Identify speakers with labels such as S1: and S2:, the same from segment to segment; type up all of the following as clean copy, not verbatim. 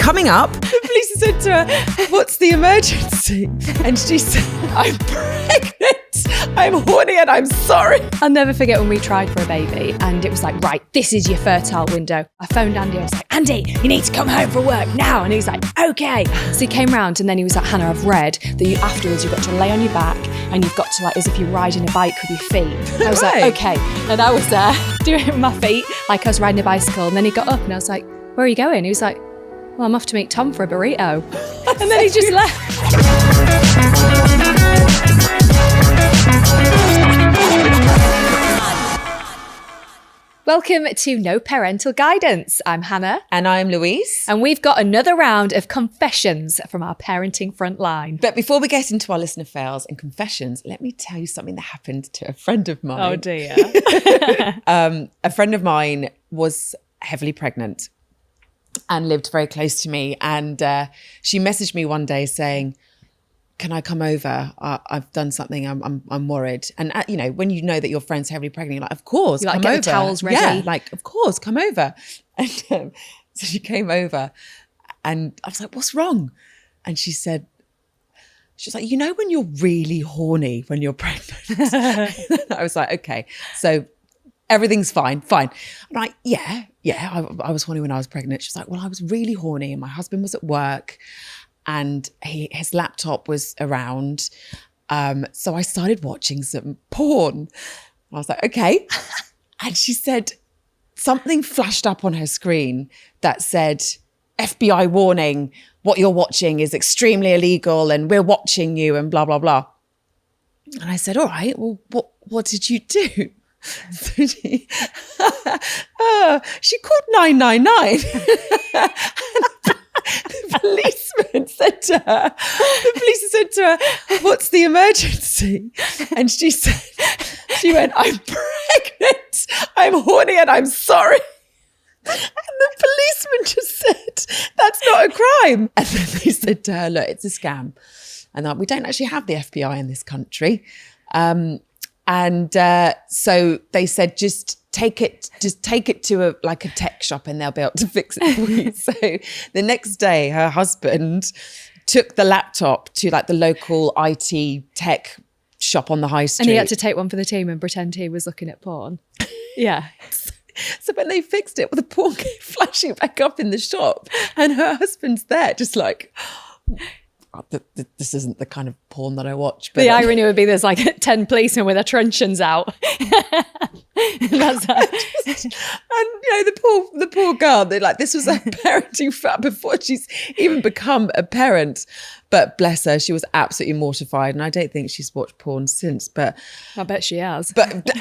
S1: coming up.
S2: The police said to her, "What's the emergency?" And she said, "I'm pregnant. I'm horny and I'm sorry."
S3: I'll never forget when we tried for a baby and it was like, right, this is your fertile window. I phoned Andy. I was like, Andy, you need to come home from work now. And he was like, okay. So he came round and then he was like, Hannah, I've read that afterwards you've got to lay on your back and you've got to, like, as if you're riding a bike with your feet. I was like, okay. And I was there doing it with my feet like I was riding a bicycle. And then he got up and I was like, where are you going? He was like, well, I'm off to meet Tom for a burrito. And then he just left. Welcome to No Parental Guidance. I'm Hannah.
S2: And I'm Louise.
S3: And we've got another round of confessions from our parenting front line.
S2: But before we get into our listener fails and confessions, let me tell you something that happened to a friend of mine.
S3: Oh dear.
S2: A friend of mine was heavily pregnant and lived very close to me. And she messaged me one day saying, can I come over? I've done something. I'm worried. And you know, when you know that your friend's heavily pregnant, you're like, of course,
S3: you
S2: come
S3: get
S2: over.
S3: The towels ready.
S2: Yeah, like, of course, come over. And so she came over, and I was like, what's wrong? And she was like, you know, when you're really horny when you're pregnant. I was like, okay, so everything's fine. I'm like, yeah. I was horny when I was pregnant. She's like, well, I was really horny, and my husband was at work. And his laptop was around. So I started watching some porn. I was like, okay. And she said, something flashed up on her screen that said, FBI warning, what you're watching is extremely illegal and we're watching you and blah, blah, blah. And I said, all right, well, what did you do? So she called 999. The police said to her, what's the emergency? And she went, I'm pregnant, I'm horny and I'm sorry. And the policeman just said, that's not a crime. And then they said to her, look, it's a scam. And we don't actually have the FBI in this country. So they said, just take it to a tech shop and they'll be able to fix it for you. So the next day, her husband took the laptop to the local IT tech shop on the high street.
S3: And he had to take one for the team and pretend he was looking at porn. Yeah.
S2: So when they fixed it, the porn came flashing back up in the shop and her husband's there just like... this isn't the kind of porn that I watch. But
S3: the irony would be there's 10 policemen with their truncheons out. That's
S2: and the poor girl, this was her parenting fat before she's even become a parent. But bless her, she was absolutely mortified, and I don't think she's watched porn since. But
S3: I bet she has.
S2: But
S3: because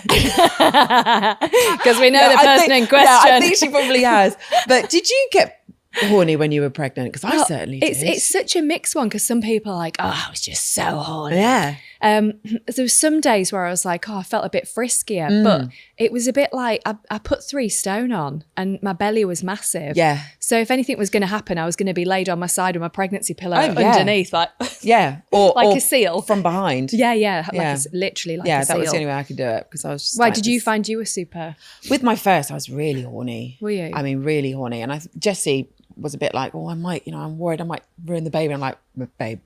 S3: we know the person in question.
S2: Yeah, I think she probably has. But did you get horny when you were pregnant? Because I certainly did.
S3: It's such a mixed one, because some people are like, oh, I was just so horny.
S2: Yeah.
S3: There was some days where I was like, oh, I felt a bit friskier, but it was a bit like I put 3 stone on and my belly was massive.
S2: Yeah.
S3: So if anything was going to happen, I was going to be laid on my side with my pregnancy pillow underneath,
S2: yeah, or
S3: like a seal
S2: from behind.
S3: Yeah. Literally like a seal.
S2: Yeah, that was the only way I could do it, because I was just.
S3: Why did you find you were super?
S2: With my first, I was really horny.
S3: Were you?
S2: I mean, really horny, and Jessie was a bit like, oh, I might, I'm worried I might ruin the baby. I'm like, babe,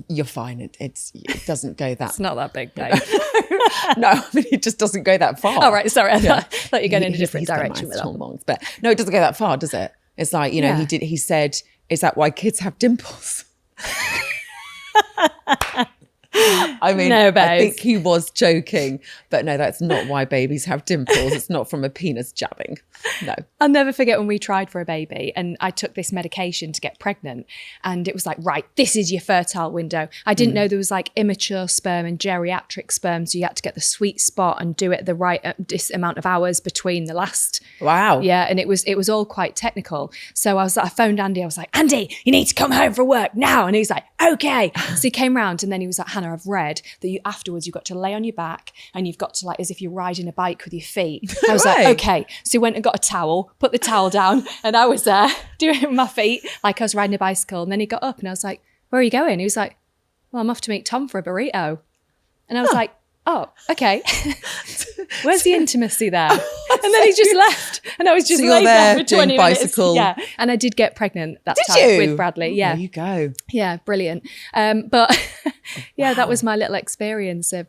S2: you're fine. It doesn't go that.
S3: It's not that big, babe.
S2: No, I mean, it just doesn't go that far.
S3: Oh, right. Sorry. I thought you're going in a different direction with that.
S2: But no, it doesn't go that far, does it? It's like, he said, is that why kids have dimples? I mean,
S3: no,
S2: I think he was joking, but no, that's not why babies have dimples. It's not from a penis jabbing. No.
S3: I'll never forget when we tried for a baby and I took this medication to get pregnant, and it was like, right, this is your fertile window. I didn't know there was immature sperm and geriatric sperm, so you had to get the sweet spot and do it the right amount of hours between the last.
S2: Wow.
S3: Yeah, and it was all quite technical. So I phoned Andy. I was like, Andy, you need to come home from work now. And he was like, okay. So he came round and then he was like, Hannah, I've read that afterwards you've got to lay on your back and you've got to, as if you're riding a bike with your feet. I was like, okay. So he went and got a towel, put the towel down, and I was there doing it with my feet like I was riding a bicycle. And then he got up and I was like, where are you going? He was like, well, I'm off to meet Tom for a burrito. And I was like, oh, okay. Where's the intimacy there? And then he just left. And I was just laid there for 20
S2: bicycle.
S3: minutes. Yeah. And I did get pregnant that
S2: Did
S3: time
S2: you?
S3: with Bradley. Yeah.
S2: There you go.
S3: Yeah, brilliant. But yeah, that was my little experience of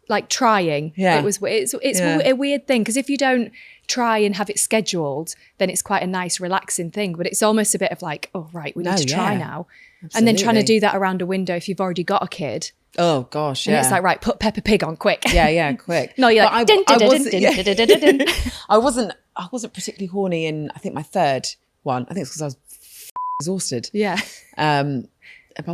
S3: like trying.
S2: Yeah.
S3: It's a weird thing, because if you don't try and have it scheduled, then it's quite a nice relaxing thing. But it's almost a bit of like, oh, right, we need to try now. Absolutely. And then trying to do that around a window if you've already got a kid.
S2: Oh gosh, yeah.
S3: And it's like, right, put Peppa Pig on quick.
S2: Yeah, quick.
S3: No, you're like,
S2: I wasn't particularly horny in, I think, my third one. I think it's because I was exhausted.
S3: Yeah.
S2: But I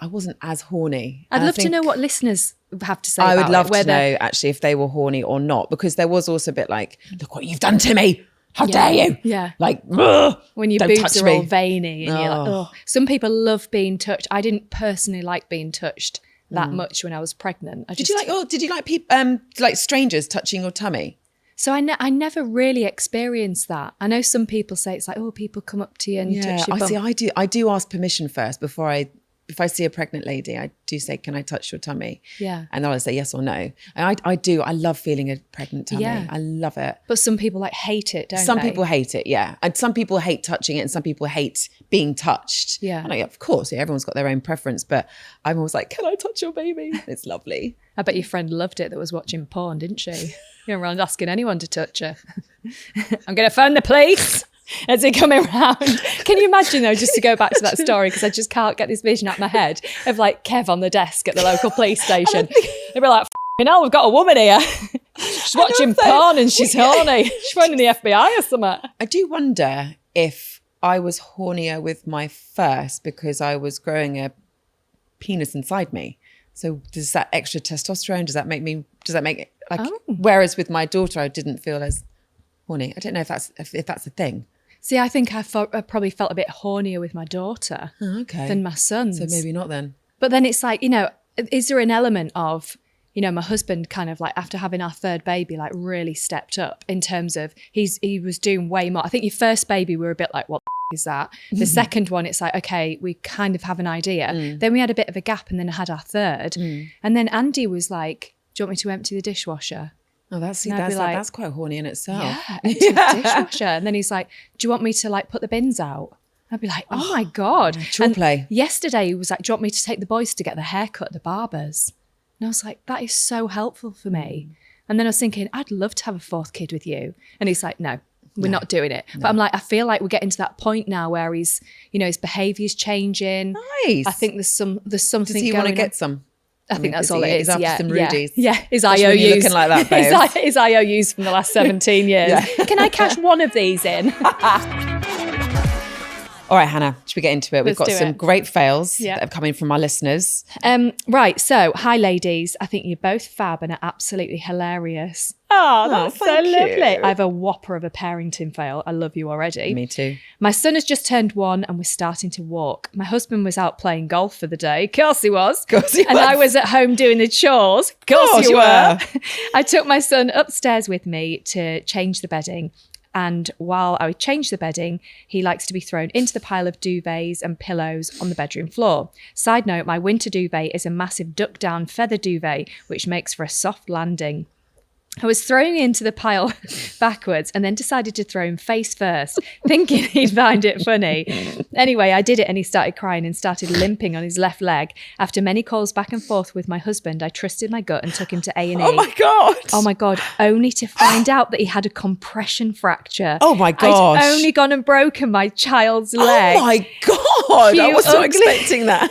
S2: wasn't as horny.
S3: I'd love to know what listeners have to say
S2: I
S3: about
S2: would love
S3: it,
S2: to know actually if they were horny or not, because there was also a bit like, look what you've done to me. How dare you?
S3: Yeah.
S2: Like,
S3: when your boobs are all veiny and you're like, oh. Some people love being touched. I didn't personally like being touched that much when I was pregnant. Did you like people, like strangers touching your tummy? So I never really experienced that. I know some people say it's like, oh, people come up to you and touch your bum.
S2: I do ask permission first before if I see a pregnant lady, I do say, can I touch your tummy?
S3: Yeah.
S2: And they'll say yes or no. And I do. I love feeling a pregnant tummy.
S3: Yeah.
S2: I love it.
S3: But some people like hate it, don't they?
S2: Some people hate it, yeah. And some people hate touching it and some people hate being touched.
S3: Yeah.
S2: And of course, everyone's got their own preference, but I'm always like, can I touch your baby? It's lovely.
S3: I bet your friend loved it that was watching porn, didn't she? You're around asking anyone to touch her. I'm going to phone the police. As they come around. Can you imagine though, just to go back to that story, because I just can't get this vision out of my head of like Kev on the desk at the local police station. They'd be like, hell, we've got a woman here. She's watching porn and she's horny. She's phoning the FBI or something.
S2: I do wonder if I was hornier with my first because I was growing a penis inside me. So does that extra testosterone, does that make it like, whereas with my daughter, I didn't feel as horny. I don't know if that's a thing.
S3: See, I think I probably felt a bit hornier with my daughter than my sons.
S2: So maybe not then.
S3: But then it's like, is there an element of, my husband kind of like after having our third baby, like really stepped up in terms of he was doing way more. I think your first baby, we were a bit like, what is that? The second one, it's like, okay, we kind of have an idea. Then we had a bit of a gap and then I had our third. And then Andy was like, do you want me to empty the dishwasher?
S2: Oh, that's quite horny in itself.
S3: Yeah, empty the dishwasher. And then he's like, do you want me to like put the bins out? I'd be like, oh my God.
S2: Chore play.
S3: Yesterday he was like, do you want me to take the boys to get their hair cut at the barber's? And I was like, that is so helpful for me. And then I was thinking, I'd love to have a fourth kid with you. And he's like, no, we're not doing it. No. But I'm like, I feel like we're getting to that point now where he's, his behaviour's chinging.
S2: Nice.
S3: I think there's something
S2: going on. Does he want to get some?
S3: I think that's all it is.
S2: He's after some rudies.
S3: Yeah. His IOUs.
S2: Looking like that, babe.
S3: His IOUs from the last 17 years. Yeah. Can I cash one of these in?
S2: All right, Hannah, should we get into it? We've got some great fails that have come in from our listeners.
S3: Right. So, hi, ladies. I think you're both fab and are absolutely hilarious.
S2: Oh, that's so lovely.
S3: I have a whopper of a parenting fail. I love you already.
S2: Me too.
S3: My son has just turned 1 and we're starting to walk. My husband was out playing golf for the day. Of course he was. And I was at home doing the chores. Of course you were. I took my son upstairs with me to change the bedding. And while I would change the bedding, he likes to be thrown into the pile of duvets and pillows on the bedroom floor. Side note, my winter duvet is a massive duck-down feather duvet, which makes for a soft landing. I was throwing into the pile backwards and then decided to throw him face first, thinking he'd find it funny. Anyway, I did it and he started crying and started limping on his left leg. After many calls back and forth with my husband, I trusted my gut and took him to A&E.
S2: Oh my God.
S3: Oh my God. Only to find out that he had a compression fracture.
S2: Oh my gosh.
S3: I'd only gone and broken my child's leg.
S2: Oh my God. I was not expecting that.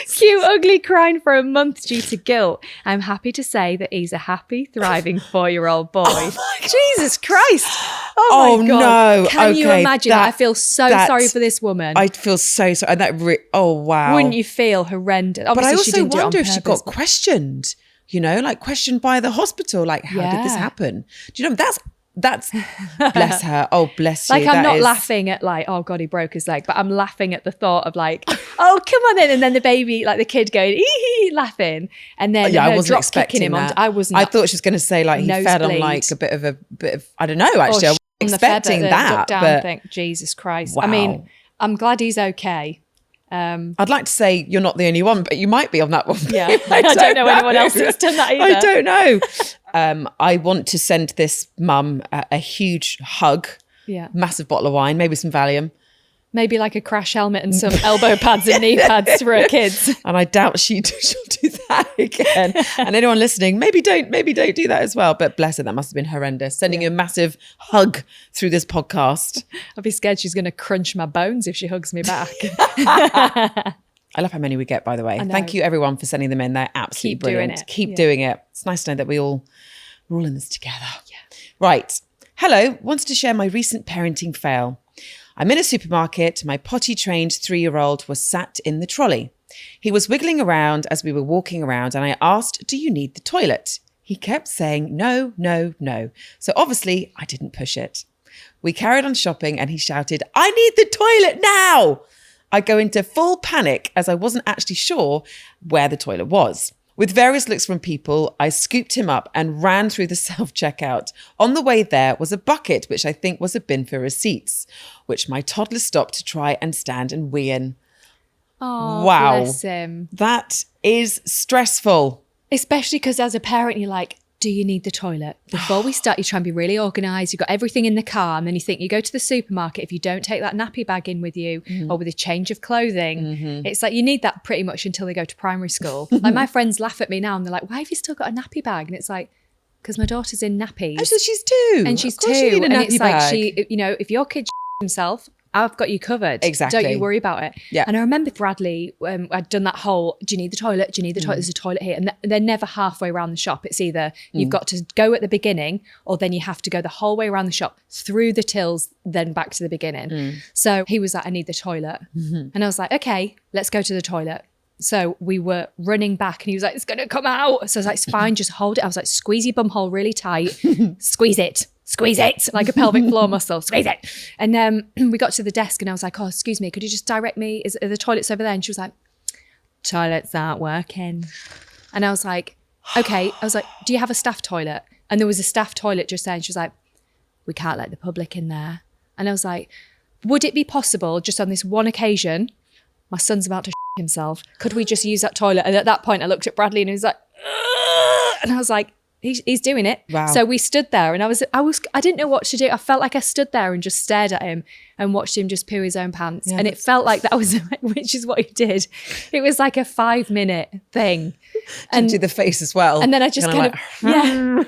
S3: Cute, ugly, crying for a month due to guilt. I'm happy to say that he's a happy, thriving 4-year-old boy.
S2: Oh
S3: Jesus Christ. Oh my God.
S2: No.
S3: Can you imagine that? I feel so sorry for this woman.
S2: I feel so sorry. And oh, wow.
S3: Wouldn't you feel horrendous?
S2: Obviously, but I also wonder if she got questioned, like questioned by the hospital, like, how did this happen? Do you know, that's bless her. Oh, bless you.
S3: Like, I'm not laughing at like, oh God, he broke his leg, but I'm laughing at the thought of like, oh, come on in. And then the baby, like the kid going, laughing. And then
S2: I
S3: her
S2: wasn't
S3: drop
S2: expecting
S3: kicking him
S2: that.
S3: I wasn't.
S2: I thought she was going to say like he fed on like a bit of, I don't know, actually. I wasn't expecting that.
S3: But thing. Jesus Christ. Wow. I mean, I'm glad he's okay.
S2: I'd like to say you're not the only one, but you might be on that one.
S3: Yeah, I don't know anyone else that's done that either.
S2: I don't know. I want to send this mum a huge hug, massive bottle of wine, maybe some Valium.
S3: Maybe like a crash helmet and some elbow pads and knee pads for her kids.
S2: And I doubt she'll do that again. And anyone listening, maybe don't do that as well. But bless her, that must have been horrendous. Sending you a massive hug through this podcast.
S3: I'll be scared she's going to crunch my bones if she hugs me back.
S2: I love how many we get, by the way. Thank you everyone for sending them in. They're absolutely brilliant. Keep doing it. It's nice to know that we're all in this together. Yeah. Right. Hello. Wanted to share my recent parenting fail. I'm in a supermarket. My potty-trained 3-year-old was sat in the trolley. He was wiggling around as we were walking around, and I asked, "Do you need the toilet?" He kept saying, "No, no, no." So obviously, I didn't push it. We carried on shopping, and he shouted, "I need the toilet now!" I go into full panic as I wasn't actually sure where the toilet was. With various looks from people, I scooped him up and ran through the self-checkout. On the way there was a bucket, which I think was a bin for receipts, which my toddler stopped to try and stand and wee in.
S3: Oh,
S2: wow.
S3: Bless him.
S2: That is stressful.
S3: Especially because as a parent, you're like, do you need the toilet? Before we start, you try and be really organised. You've got everything in the car. And then you think you go to the supermarket. If you don't take that nappy bag in with you or with a change of clothing, it's like you need that pretty much until they go to primary school. Like my friends laugh at me now and they're like, why have you still got a nappy bag? And it's like, because my daughter's in nappies.
S2: Oh, so she's 2.
S3: And she's 2.
S2: And
S3: it's like if your kid himself, I've got you covered.
S2: Exactly.
S3: Don't you worry about it.
S2: Yeah.
S3: And I remember Bradley, I'd done that whole, do you need the toilet? Do you need the toilet? There's a toilet here. And they're never halfway around the shop. It's either you've got to go at the beginning or then you have to go the whole way around the shop, through the tills, then back to the beginning. So he was like, I need the toilet. And I was like, okay, let's go to the toilet. So we were running back and he was like, it's going to come out. So I was like, it's fine, just hold it. I was like, squeeze your bum hole really tight. Squeeze it, like a pelvic floor muscle, squeeze it. And then we got to the desk and I was like, oh, excuse me, could you just direct me? Are the toilets over there? And she was like, toilets aren't working. And I was like, okay. I was like, do you have a staff toilet? And there was a staff toilet just there. And she was like, we can't let the public in there. And I was like, would it be possible just on this one occasion, my son's about to himself, could we just use that toilet? And at that point I looked at Bradley and he was like, ugh! And I was like, he's doing it.
S2: Wow.
S3: So we stood there and I didn't know what to do. I felt like I stood there and just stared at him and watched him just poo his own pants. And it felt like that was, which is what he did. It was like a 5-minute thing.
S2: And do the face as well.
S3: And then I just and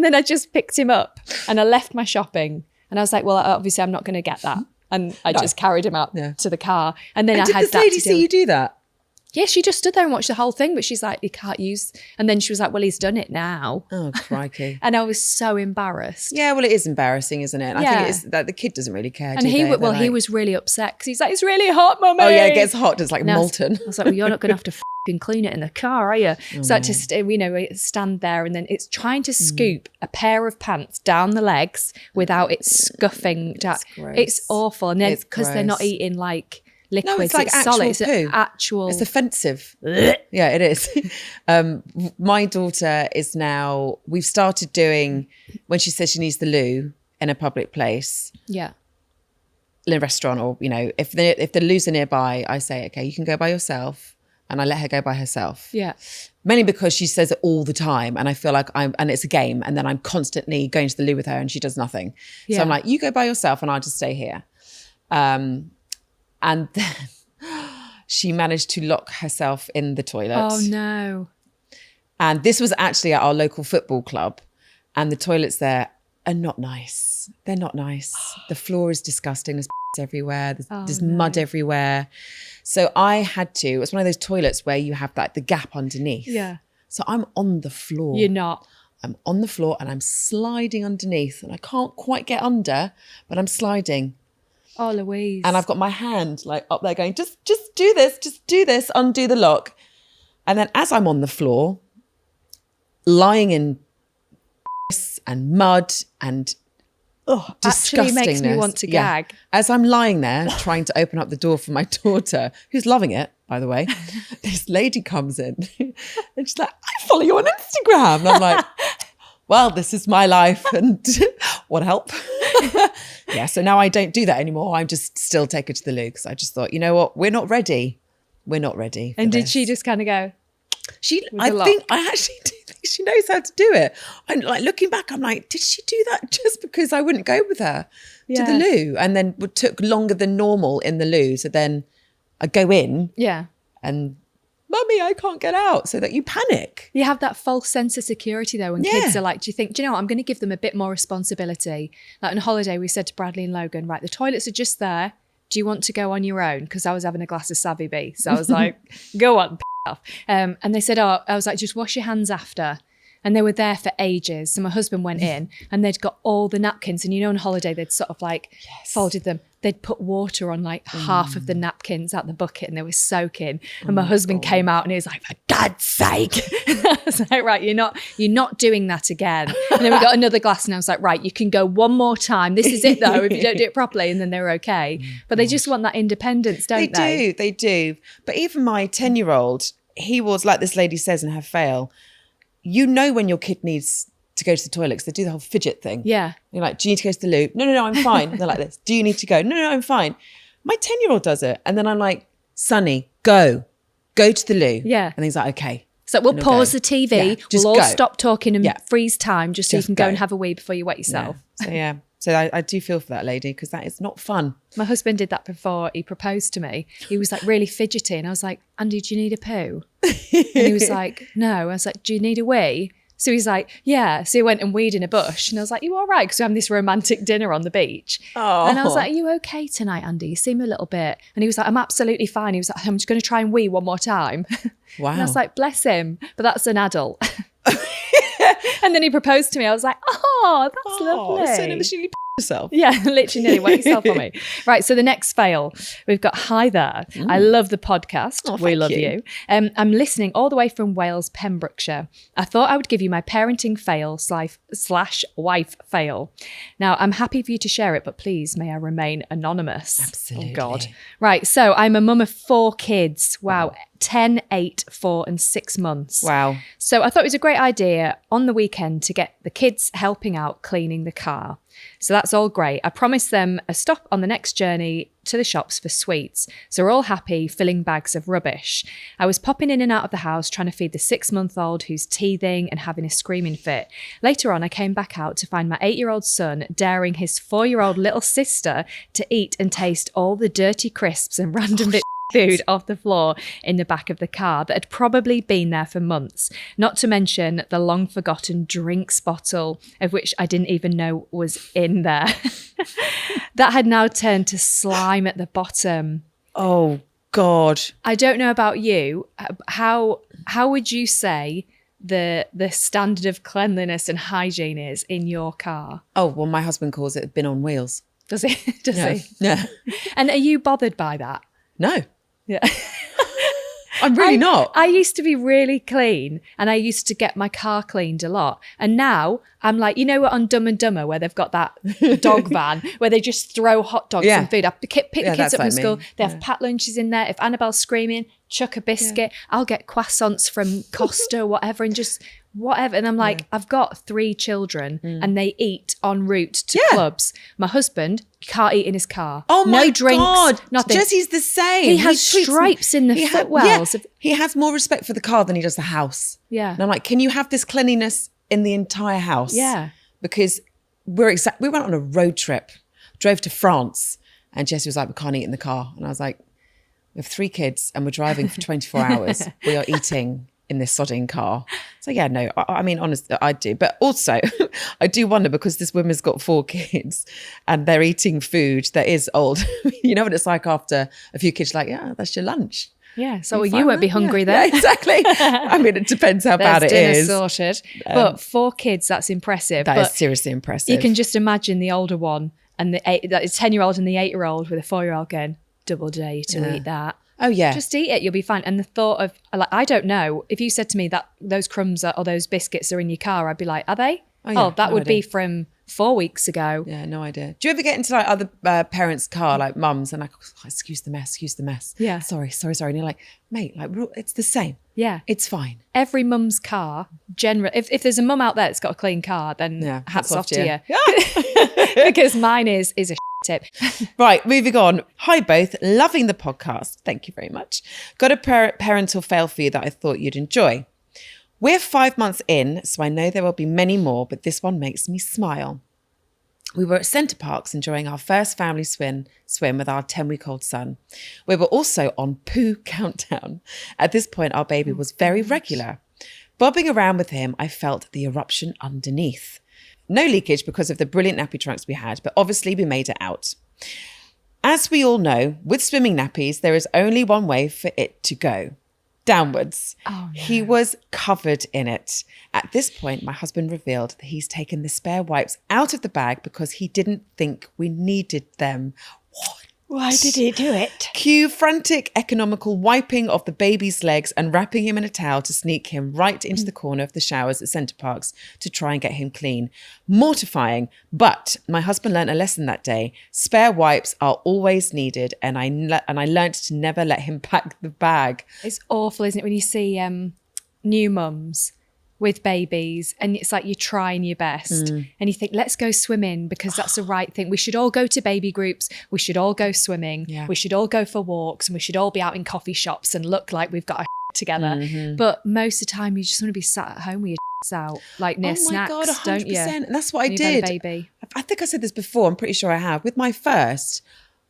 S3: then I just picked him up and I left my shopping and I was like, well, obviously I'm not going to get that. And I just carried him out to the car. And then I had that. Did
S2: this lady see you do that?
S3: Yeah, she just stood there and watched the whole thing, but she's like, you can't use. And then she was like, well, he's done it now.
S2: Oh, crikey.
S3: And I was so embarrassed.
S2: Yeah, well, it is embarrassing, isn't it? And I think it's that the kid doesn't really care.
S3: And he was really upset because he's like, it's really hot, mummy.
S2: Oh, yeah, it gets hot. It's like molten.
S3: I was like, well, you're not going to have to f***ing clean it in the car, are you? So I had to, stand there and then it's trying to scoop a pair of pants down the legs without it scuffing down. It's awful. And then because they're not eating like liquids,
S2: it's like
S3: solid.
S2: It's
S3: poo. It's
S2: offensive. Yeah, it is. My daughter is now, we've started doing, when she says she needs the loo in a public place.
S3: Yeah.
S2: In a restaurant or, if the loos are nearby, I say, okay, you can go by yourself. And I let her go by herself. Yeah. Mainly because she says it all the time. And I feel like and it's a game. And then I'm constantly going to the loo with her and she does nothing. Yeah. So I'm like, you go by yourself and I'll just stay here. And then she managed to lock herself in the toilet.
S3: Oh, no.
S2: And this was actually at our local football club. And the toilets there are not nice. They're not nice. The floor is disgusting. There's everywhere. There's mud everywhere. So I had to, it was one of those toilets where you have the gap underneath.
S3: Yeah.
S2: So I'm on the floor.
S3: You're not.
S2: I'm on the floor and I'm sliding underneath and I can't quite get under, but I'm sliding.
S3: Oh, Louise.
S2: And I've got my hand up there going, just do this, undo the lock. And then as I'm on the floor, lying in and mud and
S3: actually makes me want to gag.
S2: As I'm lying there trying to open up the door for my daughter, who's loving it, by the way, this lady comes in and she's like, I follow you on Instagram. And I'm like, well, this is my life and want help? Yeah, so now I don't do that anymore. I just still take her to the loo because I just thought, you know what, we're not ready. We're not ready.
S3: And did
S2: this.
S3: she just kind of go?
S2: I actually do think she knows how to do it. And like looking back, I'm like, did she do that just because I wouldn't go with her to the loo? And then it took longer than normal in the loo. So then I go in and Mummy, I can't get out. So that you panic.
S3: You have that false sense of security though when kids are like, do you know what, I'm going to give them a bit more responsibility. Like on holiday, we said to Bradley and Logan, right, the toilets are just there. Do you want to go on your own? Because I was having a glass of Savvy Bee. So I was like, go on, off. And they said, I was like, just wash your hands after. And they were there for ages. So my husband went in and they'd got all the napkins. And on holiday, they'd sort of like folded them. They'd put water on like half of the napkins out the bucket and they were soaking. And my husband came out and he was like, for God's sake. I was like, right, you're not doing that again. And then we got another glass and I was like, right, you can go one more time. This is it though, if you don't do it properly. And then they were okay. But they just want that independence, don't they?
S2: They do. But even my 10-year-old, he was like this lady says in her fail, when your kid needs to go to the toilet because they do the whole fidget thing. Yeah. You're like, do you need to go to the loo? No, I'm fine. They're like this. Do you need to go? No, I'm fine. My 10-year-old does it. And then I'm like, Sonny, go to the loo. Yeah. And he's like, okay.
S3: So we'll pause the TV. We'll all stop talking and freeze time just so you can go and have a wee before you wet yourself.
S2: Yeah. So I do feel for that lady because that is not fun.
S3: My husband did that before he proposed to me. He was like really fidgety and I was like, Andy, do you need a poo? And he was like, no. I was like, do you need a wee? So he's like, yeah. So he went and weed in a bush. And I was like, you all right? Because we're having this romantic dinner on the beach. Oh. And I was like, are you okay tonight, Andy? You seem a little bit. And he was like, I'm absolutely fine. He was like, I'm just going to try and wee one more time. Wow. And I was like, bless him. But that's an adult. And then he proposed to me. I was like, oh, that's lovely.
S2: So never should you yourself.
S3: Yeah, literally nearly wet yourself on me. Right, so the next fail, we've got, hi there. I love the podcast.
S2: Oh,
S3: we love you. I'm listening all the way from Wales, Pembrokeshire. I thought I would give you my parenting fail / wife fail. Now, I'm happy for you to share it, but please may I remain anonymous.
S2: Absolutely.
S3: Oh, God. Right, so I'm a mum of 4 kids. Wow. 10, 8, 4 and 6 months.
S2: Wow.
S3: So I thought it was a great idea on the weekend to get the kids helping out cleaning the car. So that's all great. I promised them a stop on the next journey to the shops for sweets. So we're all happy, filling bags of rubbish. I was popping in and out of the house trying to feed the 6-month-old who's teething and having a screaming fit. Later on, I came back out to find my 8-year-old son daring his 4-year-old little sister to eat and taste all the dirty crisps and random bits food off the floor in the back of the car that had probably been there for months, not to mention the long forgotten drinks bottle of which I didn't even know was in there that had now turned to slime at the bottom.
S2: Oh God.
S3: I don't know about you, how would you say the standard of cleanliness and hygiene is in your car?
S2: Oh well, my husband calls it bin on wheels.
S3: Does he? He?
S2: Yeah.
S3: And are you bothered by that?
S2: No.
S3: Yeah.
S2: I'm really not.
S3: I used to be really clean and I used to get my car cleaned a lot. And now I'm like, on Dumb and Dumber where they've got that dog van where they just throw hot dogs and food. I pick the kids up from school. They have packed lunches in there. If Annabelle's screaming, chuck a biscuit. I'll get croissants from Costa or whatever and just whatever. And I'm like, I've got 3 children and they eat en route to clubs. My husband can't eat in his car.
S2: Oh my
S3: no drinks,
S2: God.
S3: nothing.
S2: Jesse's the same.
S3: He has stripes in the footwells.
S2: He has more respect for the car than he does the house.
S3: Yeah.
S2: And I'm like, can you have this cleanliness in the entire house?
S3: Yeah.
S2: Because we went on a road trip, drove to France, and Jesse was like, we can't eat in the car. And I was like, we have 3 kids and we're driving for 24 hours. We are eating in this sodding car. So yeah, no, I mean, honestly, I do. But also I do wonder because this woman's got 4 kids and they're eating food that is old. You know what it's like after a few kids, like, yeah, that's your lunch.
S3: Yeah, so you won't be hungry then.
S2: Yeah, exactly. I mean, it depends how bad it
S3: dinner
S2: is.
S3: Sorted. But 4 kids, that's impressive.
S2: That is seriously impressive.
S3: You can just imagine the older one and the 10-year-old and the 8-year-old with a 4-year-old going, double dare you to eat that.
S2: Oh yeah.
S3: Just eat it, you'll be fine. And the thought of, like, I don't know, if you said to me that those crumbs or those biscuits are in your car, I'd be like, are they? That would be from 4 weeks ago.
S2: Yeah, no idea. Do you ever get into like other parents' car, like mums, and like, oh, excuse the mess.
S3: Yeah.
S2: Sorry. And you're like, mate, like it's the same.
S3: Yeah.
S2: It's fine.
S3: Every mum's car, generally, if there's a mum out there that's got a clean car, then hats off to you.
S2: Yeah.
S3: Because mine is a tip.
S2: Right, moving on. Hi both, loving the podcast. Thank you very much. Got a parental fail for you that I thought you'd enjoy. We're 5 months in, so I know there will be many more, but this one makes me smile. We were at Centre Parks enjoying our first family swim with our 10-week-old son. We were also on poo countdown. At this point, our baby was very regular. Bobbing around with him, I felt the eruption underneath. No leakage because of the brilliant nappy trunks we had, but obviously we made it out. As we all know, with swimming nappies, there is only one way for it to go. Downwards.
S3: Oh, no.
S2: He was covered in it. At this point, my husband revealed that he's taken the spare wipes out of the bag because he didn't think we needed them. What?
S3: Why did he do it?
S2: Cue frantic, economical wiping of the baby's legs and wrapping him in a towel to sneak him right into the corner of the showers at Centre Parks to try and get him clean. Mortifying, but my husband learned a lesson that day. Spare wipes are always needed, and I learned to never let him pack the bag.
S3: It's awful, isn't it, when you see new mums with babies and it's like you're trying your best and you think, let's go swimming because that's the right thing. We should all go to baby groups. We should all go swimming.
S2: Yeah.
S3: We should all go for walks and we should all be out in coffee shops and look like we've got our together. But most of the time you just want to be sat at home with your out, like near snacks,
S2: God, 100%.
S3: don't you?
S2: And that's what I
S3: When you've had
S2: did.
S3: a baby.
S2: I think I said this before. I'm pretty sure I have. With my first,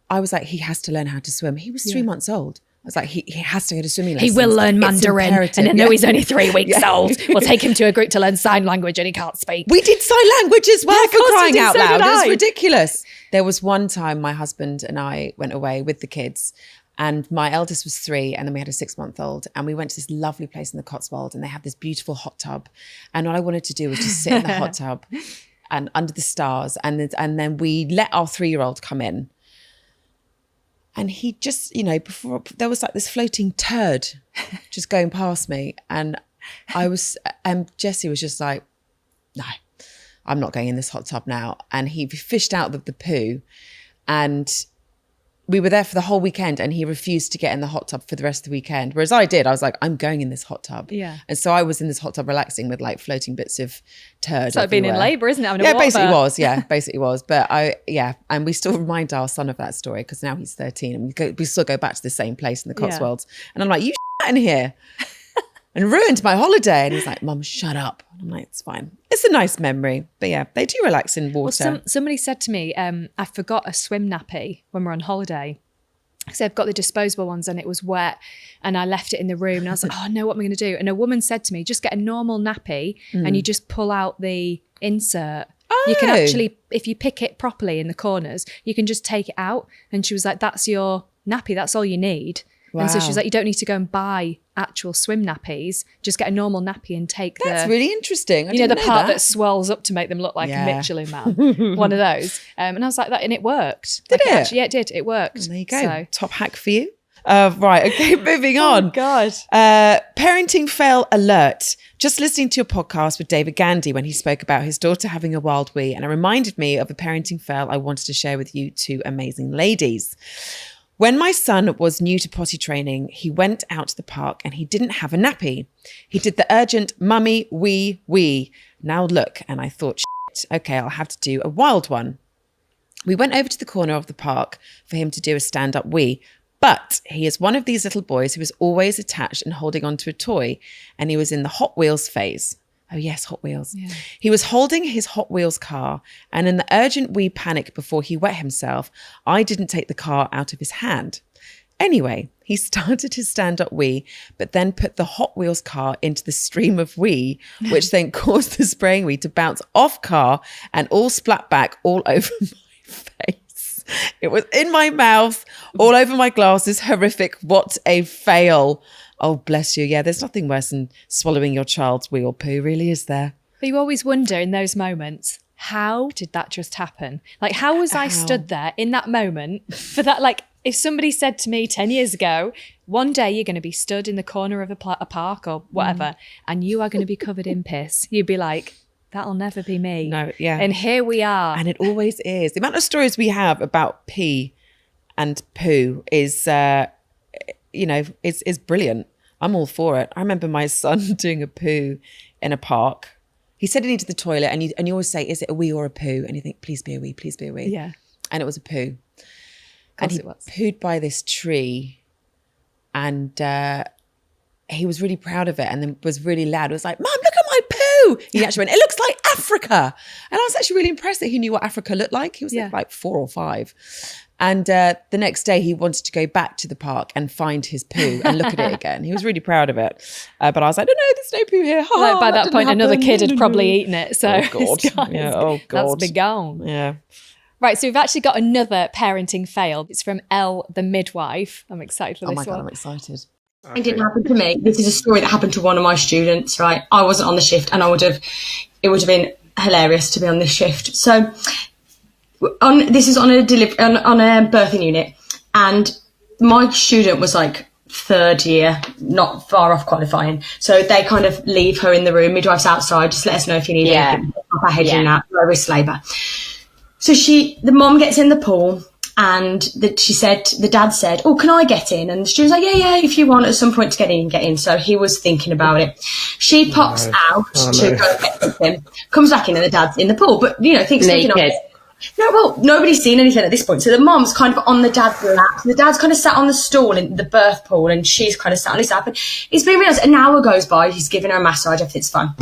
S2: I was like, he has to learn how to swim. He was 3 months old. I was like, he has to go to swimming lessons.
S3: He will learn
S2: It's
S3: Mandarin.
S2: imperative.
S3: And I know he's only 3 weeks old. We'll take him to a group to learn sign language and he can't speak.
S2: We did sign language as well,
S3: Yeah, of
S2: for
S3: course we
S2: crying
S3: did,
S2: out
S3: so
S2: loud.
S3: did
S2: It was
S3: I.
S2: ridiculous. There was one time my husband and I went away with the kids and my eldest was 3 and then we had a 6-month-old and we went to this lovely place in the Cotswold and they have this beautiful hot tub. And all I wanted to do was just sit in the hot tub and under the stars. And then we let our 3-year-old come in. And he just, before there was like this floating turd just going past me. And Jessie was just like, no, I'm not going in this hot tub now. And he fished out the poo and we were there for the whole weekend and he refused to get in the hot tub for the rest of the weekend. Whereas I did, I was like, I'm going in this hot tub.
S3: Yeah.
S2: And so I was in this hot tub relaxing with like floating bits of turd.
S3: It's like being in labour, isn't it? Having a
S2: Yeah,
S3: water
S2: basically
S3: birth.
S2: was. Yeah, basically was. But and we still remind our son of that story because now he's 13 and we still go back to the same place in the Cotswolds. And I'm like, you in here and ruined my holiday. And he's like, Mum, shut up. And I'm like, it's fine. It's a nice memory. But yeah, they do relax in water.
S3: Well, somebody said to me, I forgot a swim nappy when we're on holiday. So I've got the disposable ones and it was wet and I left it in the room and I was like, oh no, what am I going to do? And a woman said to me, just get a normal nappy and you just pull out the insert. You can actually, if you pick it properly in the corners, you can just take it out. And she was like, that's your nappy. That's all you need.
S2: Wow.
S3: And so she was like, you don't need to go and buy actual swim nappies. Just get a normal nappy and take
S2: That's really interesting.
S3: the part that swells up to make them look like
S2: Yeah.
S3: a Michelin man. One of those. And I was like that and it worked.
S2: Did it?
S3: Actually, yeah, it did. It worked.
S2: There you go.
S3: So.
S2: Top hack for you. Right. Okay. Moving on.
S3: God.
S2: Parenting fail alert. Just listening to your podcast with David Gandy when he spoke about his daughter having a wild wee, and it reminded me of a parenting fail I wanted to share with you two amazing ladies. When my son was new to potty training, he went out to the park and he didn't have a nappy. He did the urgent mummy, wee. Now look, and I thought, shit, okay, I'll have to do a wild one. We went over to the corner of the park for him to do a stand-up wee, but he is one of these little boys who is always attached and holding onto a toy, and he was in the Hot Wheels phase. Oh yes, Hot Wheels. Yeah. He was holding his Hot Wheels car, and in the urgent wee panic before he wet himself, I didn't take the car out of his hand. Anyway, he started his stand-up wee, but then put the Hot Wheels car into the stream of wee, which then caused the spraying wee to bounce off car and all splat back all over my face. It was in my mouth, all over my glasses. Horrific. What a fail. Oh, bless you. Yeah, there's nothing worse than swallowing your child's wee or poo, really, is there?
S3: But you always wonder in those moments, how did that just happen? Like, how was I stood there in that moment for that? Like, if somebody said to me 10 years ago, one day you're going to be stood in the corner of a park or whatever, and you are going to be covered in piss, you'd be like, That'll never be me.
S2: No, yeah.
S3: And here we are.
S2: And it always is. The amount of stories we have about pee and poo is, is brilliant. I'm all for it. I remember my son doing a poo in a park. He said he needed the toilet, and you always say, is it a wee or a poo? And you think, please be a wee, please be a wee.
S3: Yeah.
S2: And it was a poo.
S3: And
S2: he pooed by this tree, and he was really proud of it, and then was really loud. It was like, Mum, look at my poo. He actually went, it looks like Africa. And I was actually really impressed that he knew what Africa looked like. He was like 4 or 5. And the next day he wanted to go back to the park and find his poo and look at it again. He was really proud of it. But I was like, no, there's no poo here.
S3: Like by that point, another kid had probably eaten it. So
S2: oh God. Oh God.
S3: That's been gone.
S2: Yeah.
S3: Right, so we've actually got another parenting fail. It's from Elle, the midwife. I'm excited for this one.
S2: Oh my God, I'm excited.
S1: It didn't happen to me. This is a story that happened to one of my students, right? I wasn't on the shift, and it would have been hilarious to be on this shift. So this is on a birthing unit, and my student was like 3rd year, not far off qualifying. So they kind of leave her in the room, midwife's outside, just let us know if you need anything. Pop our head in out, low risk labour. So the mom gets in the pool, and the dad said, oh, can I get in? And the student's like, yeah, if you want at some point to get in. So he was thinking about it. She pops out to go get with him, comes back in, and the dad's in the pool, but, thinks thinking of it. No, well, nobody's seen anything at this point. So the mom's kind of on the dad's lap. The dad's kind of sat on the stool in the birth pool, and she's kind of sat on his lap. And it's been realised an hour goes by, he's giving her a massage, everything's fine.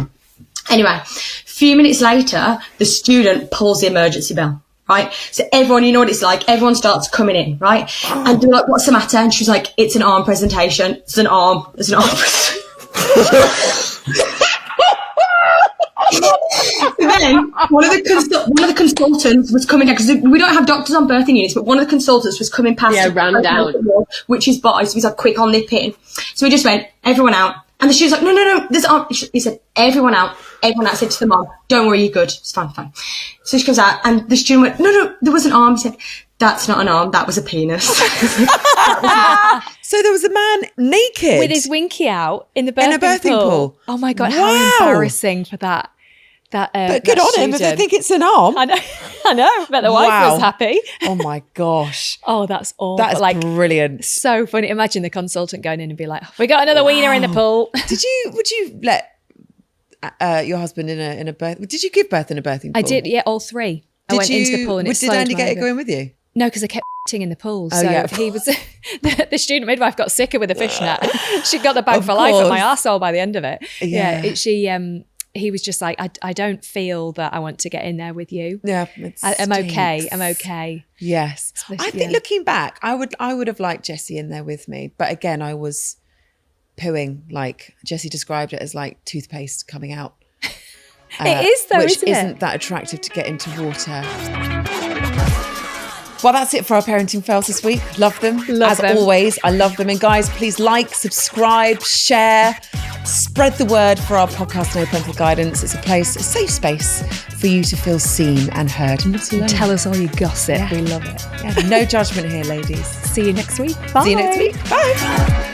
S1: Anyway, a few minutes later, the student pulls the emergency bell, right? So everyone, you know what it's like, everyone starts coming in, right? And they're like, what's the matter? And she's like, it's an arm presentation. It's an arm presentation. Then one of the consultants was coming out, because we don't have doctors on birthing units, but one of the consultants was coming past.
S4: Yeah, ran down.
S1: Which is by, so he's like, quick, I'll nip in. So we just went, everyone out. And the student's like, no, there's arm. He said, everyone out. Everyone out. I said to the mom, don't worry, you're good. It's fine. So she comes out, and the student went, no, there was an arm. He said, that's not an arm, that was a penis.
S2: So there was a man naked
S3: with his winky out in a birthing pool. Oh my God,
S2: wow.
S3: How embarrassing for that.
S2: But good on him if they think it's an arm.
S3: I know. But the wife was happy.
S2: Oh my gosh.
S3: Oh, that's awful.
S2: That's brilliant.
S3: So funny. Imagine the consultant going in and be like, we got another wiener in the pool.
S2: Would you let your husband in a birth? Did you give birth in a birthing pool?
S3: I did, yeah, all 3. I went into the pool and
S2: did Andy get it going with you?
S3: No, because I kept in the pool. He was the student midwife got sicker with a fishnet. She got the bag for life at my arsehole by the end of it. Yeah. He was just like, I don't feel that I want to get in there with you. Yeah, I'm okay.
S2: Yes, I think looking back, I would have liked Jessie in there with me, but again, I was pooing, like Jessie described it as like toothpaste coming out.
S3: It is though,
S2: which isn't that attractive to get into water. Well, that's it for our parenting fails this week. Love them. As always, I love them. And guys, please like, subscribe, share, spread the word for our podcast, No Parental Guidance. It's a safe space for you to feel seen and heard and not alone.
S3: Tell us all your gossip.
S2: Yeah.
S3: We love it.
S2: Yeah, no judgment here, ladies.
S3: See you next week. Bye.
S2: See you next week. Bye.